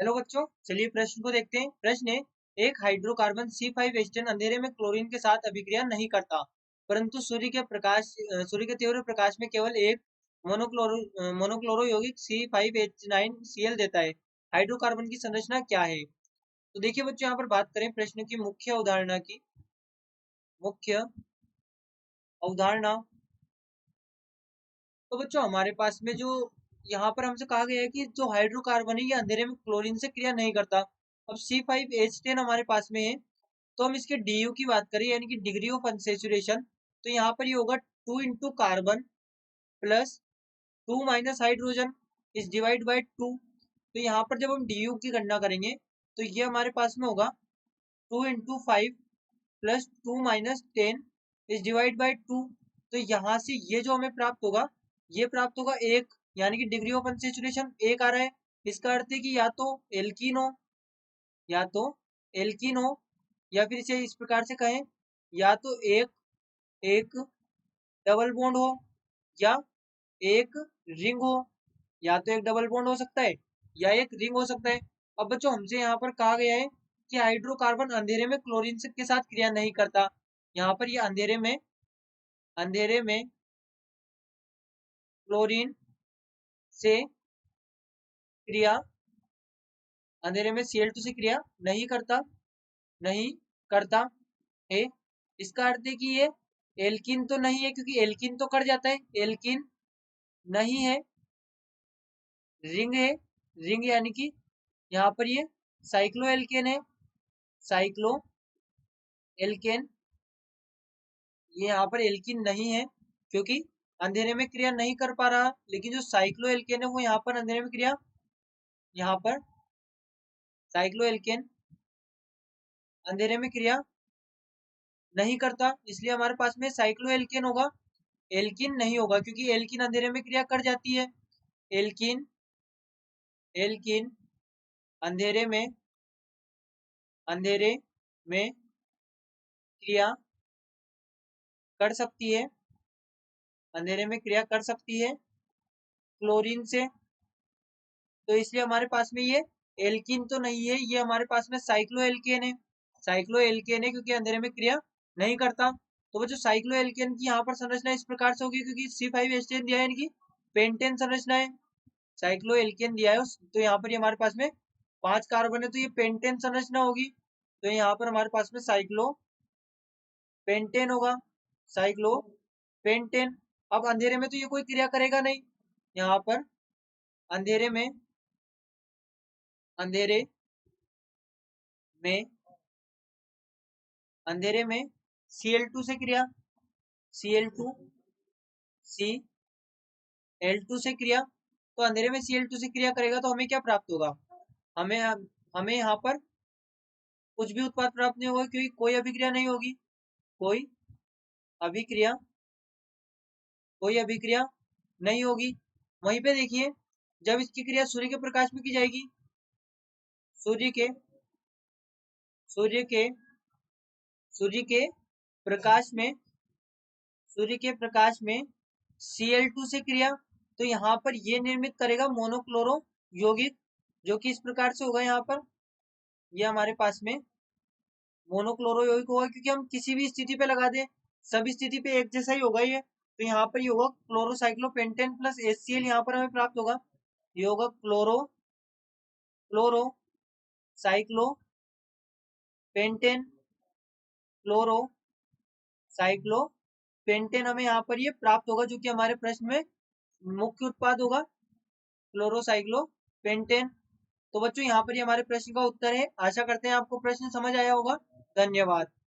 Hello बच्चों, चलिए प्रश्न को देखते हैं। प्रश्न है, एक हाइड्रोकार्बन C5H10 अंधेरे में क्लोरीन के साथ अभिक्रिया नहीं करता, परंतु सूर्य के तीव्र प्रकाश में केवल एक मोनोक्लोरो यौगिक C5H9Cl देता है। हाइड्रोकार्बन की संरचना क्या है? तो देखिए बच्चों, यहाँ पर बात करें प्रश्न की मुख्य अवधारणा की। मुख्य अवधारणा, तो बच्चों हमारे पास में जो यहाँ पर हमसे कहा गया है कि जो हाइड्रोकार्बन है ये अंधेरे में क्लोरीन से क्रिया नहीं करता। अब C5H10 हमारे पास में है, तो हम इसके DU की बात करें यानी कि डिग्री ऑफ अनसेचुरेशन, तो यहाँ पर ये होगा 2 into carbon plus 2 minus hydrogen is divide by 2। तो यहाँ पर जब हम DU की गणना करेंगे तो ये हमारे पास में होगा 2 into 5 plus 2 minus 10 is divide by 2। तो यहाँ से ये जो हमें प्राप्त होगा, ये प्राप्त होगा 1, यानी कि डिग्री ऑफ अनसेचुरेशन 1 आ रहा है। इसका अर्थ है कि या तो एल्कीन हो, या तो एल्कीन हो, या फिर इसे इस प्रकार से कहें, या तो एक एक डबल बॉन्ड हो, या एक रिंग हो। या तो एक डबल बॉन्ड हो सकता है या एक रिंग हो सकता है। अब बच्चों हमसे यहाँ पर कहा गया है कि हाइड्रोकार्बन अंधेरे में क्लोरीन के साथ क्रिया नहीं करता। यहाँ पर ये अंधेरे में क्लोरीन से क्रिया, अंधेरे में Cl2 से क्रिया नहीं करता है। इसका अर्थ है कि ये एल्किन तो नहीं है, क्योंकि एल्किन तो कर जाता है, एल्किन नहीं है, रिंग है। रिंग यानी कि यहाँ पर ये साइक्लो एल्केन है, साइक्लो एल्केन। ये यहाँ पर एल्किन नहीं है क्योंकि अंधेरे में क्रिया नहीं कर पा रहा, लेकिन जो साइक्लो एल्केन है वो यहाँ पर अंधेरे में क्रिया, यहाँ पर साइक्लो एल्केन अंधेरे में क्रिया नहीं करता, इसलिए हमारे पास में साइक्लो एल्केन होगा, एल्किन नहीं होगा, क्योंकि एल्किन अंधेरे में क्रिया कर जाती है। एल्किन एल्किन अंधेरे में क्रिया कर सकती है, अंधेरे में क्रिया कर सकती है क्लोरीन से। तो इसलिए हमारे पास में ये एल्किन तो नहीं है, ये हमारे पास में साइक्लो एल्केन है। साइक्लो एल्केन है क्योंकि अंधेरे में क्रिया नहीं करता। तो वो जो साइक्लो एल्केन की यहाँ पर संरचना इस प्रकार से होगी, क्योंकि C5H10 दिया है, यानी कि पेंटेन संरचना है। साइक्लो एल्केन दिया है तो यहाँ पर हमारे पास में 5 कार्बन है, तो ये पेंटेन संरचना होगी। तो यहाँ पर हमारे पास में साइक्लो पेंटेन होगा, साइक्लो पेंटेन। अब अंधेरे में तो ये कोई क्रिया करेगा नहीं। यहाँ पर अंधेरे में अंधेरे में अंधेरे में Cl2 से क्रिया, Cl2 Cl2 से क्रिया, तो अंधेरे में Cl2 से क्रिया करेगा तो हमें क्या प्राप्त होगा? हमें हमें यहाँ पर कुछ भी उत्पाद प्राप्त नहीं होगा, क्योंकि कोई अभिक्रिया कोई अभिक्रिया नहीं होगी। वहीं पे देखिए, जब इसकी क्रिया सूर्य के प्रकाश में की जाएगी, सूर्य के सूर्य के सूर्य के प्रकाश में सूर्य के प्रकाश में Cl2 से क्रिया, तो यहाँ पर ये निर्मित करेगा मोनोक्लोरो यौगिक, जो कि इस प्रकार से होगा। यहाँ पर ये हमारे पास में मोनोक्लोरो यौगिक होगा, क्योंकि हम किसी भी स्थिति पे लगा दें सभी स्थिति पे एक जैसा ही होगा ये। तो यहाँ पर ये होगा क्लोरोसाइक्लोपेंटेन प्लस HCl, यहाँ पर हमें प्राप्त होगा, ये होगा chloro cyclo pentane, chloro cyclo pentane हमें यहाँ पर ये प्राप्त होगा, जो कि हमारे प्रश्न में मुख्य उत्पाद होगा, क्लोरोसाइक्लो पेंटेन। तो बच्चों यहाँ पर ये हमारे प्रश्न का उत्तर है। आशा करते हैं आपको प्रश्न समझ आया होगा। धन्यवाद।